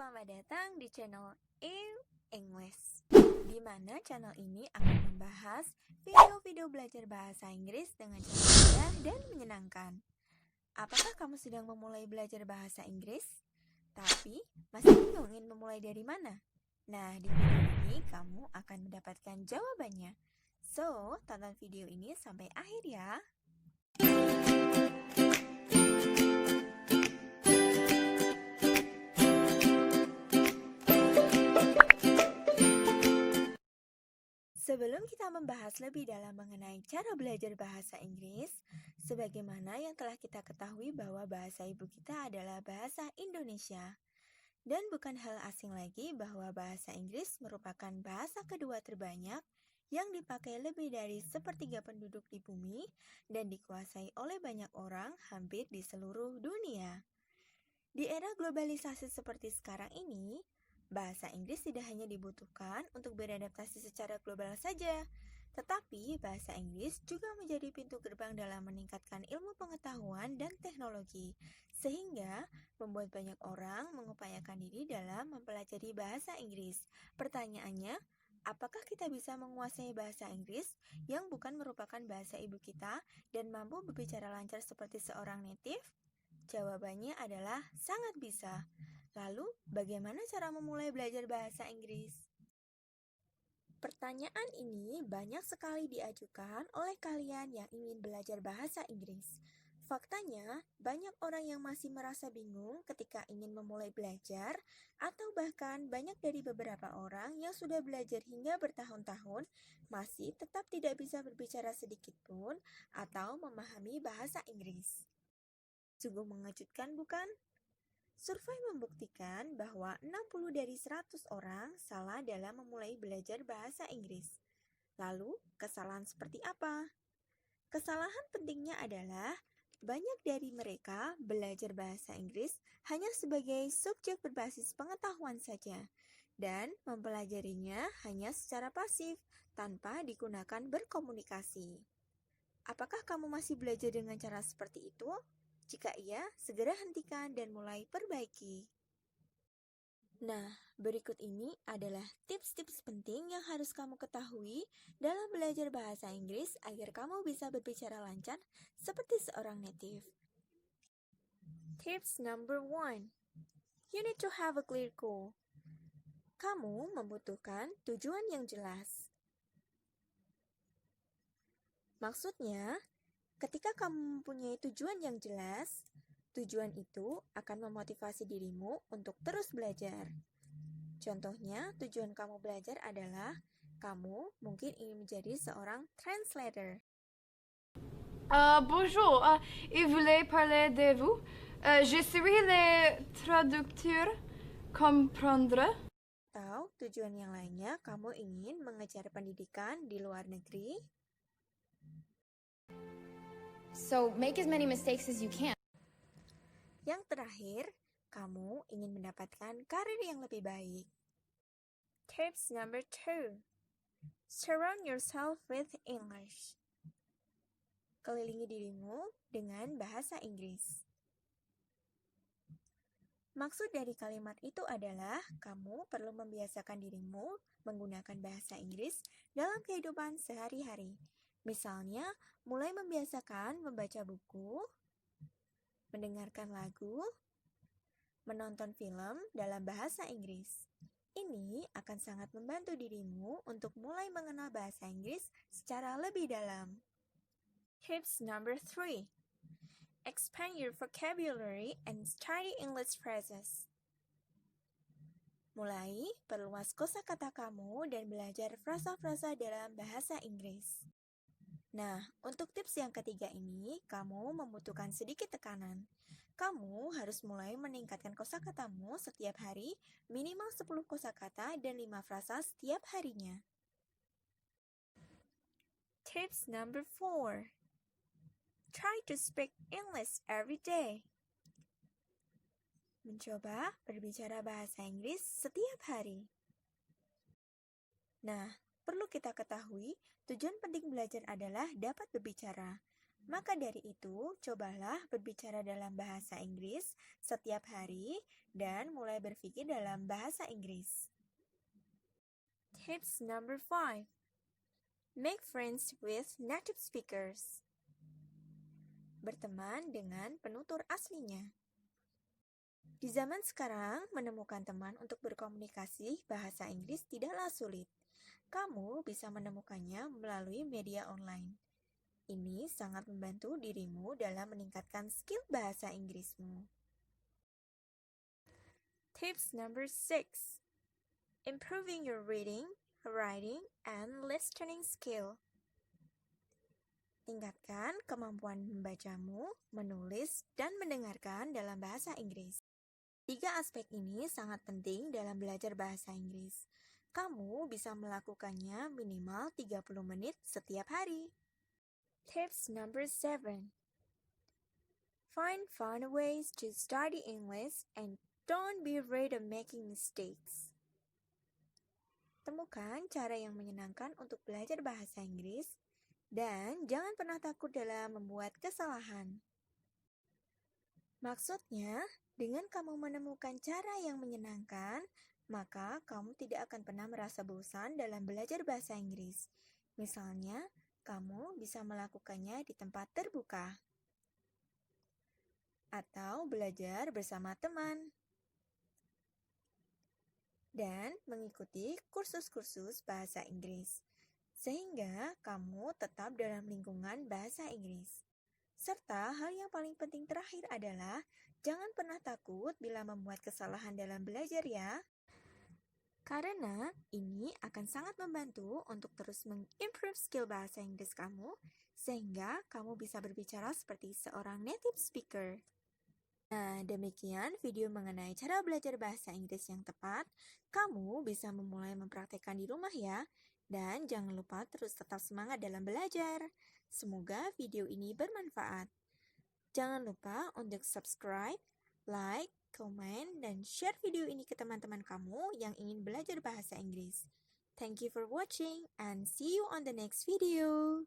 Selamat datang di channel English, di mana channel ini akan membahas video-video belajar bahasa Inggris dengan cara mudah dan menyenangkan. Apakah kamu sedang memulai belajar bahasa Inggris? Tapi masih bingung ingin memulai dari mana? Nah, di video ini kamu akan mendapatkan jawabannya. So, tonton video ini sampai akhir ya. Sebelum kita membahas lebih dalam mengenai cara belajar bahasa Inggris, sebagaimana yang telah kita ketahui bahwa bahasa ibu kita adalah bahasa Indonesia. Dan bukan hal asing lagi bahwa bahasa Inggris merupakan bahasa kedua terbanyak yang dipakai lebih dari sepertiga penduduk di bumi dan dikuasai oleh banyak orang hampir di seluruh dunia. Di era globalisasi seperti sekarang ini, bahasa Inggris tidak hanya dibutuhkan untuk beradaptasi secara global saja, tetapi bahasa Inggris juga menjadi pintu gerbang dalam meningkatkan ilmu pengetahuan dan teknologi, sehingga membuat banyak orang mengupayakan diri dalam mempelajari bahasa Inggris. Pertanyaannya, apakah kita bisa menguasai bahasa Inggris yang bukan merupakan bahasa ibu kita dan mampu berbicara lancar seperti seorang native? Jawabannya adalah sangat bisa. Lalu, bagaimana cara memulai belajar bahasa Inggris? Pertanyaan ini banyak sekali diajukan oleh kalian yang ingin belajar bahasa Inggris. Faktanya, banyak orang yang masih merasa bingung ketika ingin memulai belajar, atau bahkan banyak dari beberapa orang yang sudah belajar hingga bertahun-tahun masih tetap tidak bisa berbicara sedikit pun atau memahami bahasa Inggris. Sungguh mengejutkan, bukan? Survei membuktikan bahwa 60 dari 100 orang salah dalam memulai belajar bahasa Inggris. Lalu, kesalahan seperti apa? Kesalahan pentingnya adalah banyak dari mereka belajar bahasa Inggris hanya sebagai subjek berbasis pengetahuan saja dan mempelajarinya hanya secara pasif tanpa digunakan berkomunikasi. Apakah kamu masih belajar dengan cara seperti itu? Jika iya, segera hentikan dan mulai perbaiki. Nah, berikut ini adalah tips-tips penting yang harus kamu ketahui dalam belajar bahasa Inggris agar kamu bisa berbicara lancar seperti seorang native. Tips number 1. You need to have a clear goal. Kamu membutuhkan tujuan yang jelas. Maksudnya, ketika kamu mempunyai tujuan yang jelas, tujuan itu akan memotivasi dirimu untuk terus belajar. Contohnya, tujuan kamu belajar adalah kamu mungkin ingin menjadi seorang translator. Bonjour, et voulez parler de vous? Je suis le traducteur comprendre. Atau tujuan yang lainnya, kamu ingin mengejar pendidikan di luar negeri. So make as many mistakes as you can. Yang terakhir, kamu ingin mendapatkan karir yang lebih baik. Tips number 2. Surround yourself with English. Kelilingi dirimu dengan bahasa Inggris. Maksud dari kalimat itu adalah kamu perlu membiasakan dirimu menggunakan bahasa Inggris dalam kehidupan sehari-hari. Misalnya, mulai membiasakan membaca buku, mendengarkan lagu, menonton film dalam bahasa Inggris. Ini akan sangat membantu dirimu untuk mulai mengenal bahasa Inggris secara lebih dalam. Tips number 3. Expand your vocabulary and study English phrases. Mulai perluas kosakata kamu dan belajar frasa-frasa dalam bahasa Inggris. Nah, untuk tips yang ketiga ini, kamu membutuhkan sedikit tekanan. Kamu harus mulai meningkatkan kosakatamu setiap hari, minimal 10 kosakata dan 5 frasa setiap harinya. Tips number 4. Try to speak English every day. Mencoba berbicara bahasa Inggris setiap hari. Nah, perlu kita ketahui, tujuan penting belajar adalah dapat berbicara. Maka dari itu, cobalah berbicara dalam bahasa Inggris setiap hari dan mulai berpikir dalam bahasa Inggris. Tips number 5. Make friends with native speakers. Berteman dengan penutur aslinya. Di zaman sekarang, menemukan teman untuk berkomunikasi bahasa Inggris tidaklah sulit. Kamu bisa menemukannya melalui media online. Ini sangat membantu dirimu dalam meningkatkan skill bahasa Inggrismu. Tips number 6. Improving your reading, writing, and listening skill. Tingkatkan kemampuan membacamu, menulis, dan mendengarkan dalam bahasa Inggris. 3 aspek ini sangat penting dalam belajar bahasa Inggris. Kamu bisa melakukannya minimal 30 menit setiap hari. Tips number 7. Find fun ways to study English and don't be afraid of making mistakes. Temukan cara yang menyenangkan untuk belajar bahasa Inggris dan jangan pernah takut dalam membuat kesalahan. Maksudnya, dengan kamu menemukan cara yang menyenangkan, maka kamu tidak akan pernah merasa bosan dalam belajar bahasa Inggris. Misalnya, kamu bisa melakukannya di tempat terbuka atau belajar bersama teman dan mengikuti kursus-kursus bahasa Inggris, sehingga kamu tetap dalam lingkungan bahasa Inggris. Serta hal yang paling penting terakhir adalah jangan pernah takut bila membuat kesalahan dalam belajar ya. Karena ini akan sangat membantu untuk terus mengimprove skill bahasa Inggris kamu, sehingga kamu bisa berbicara seperti seorang native speaker. Nah, demikian video mengenai cara belajar bahasa Inggris yang tepat. Kamu bisa memulai mempraktekkan di rumah ya. Dan jangan lupa terus tetap semangat dalam belajar. Semoga video ini bermanfaat. Jangan lupa untuk subscribe, like, komen, dan share video ini ke teman-teman kamu yang ingin belajar bahasa Inggris. Thank you for watching and see you on the next video.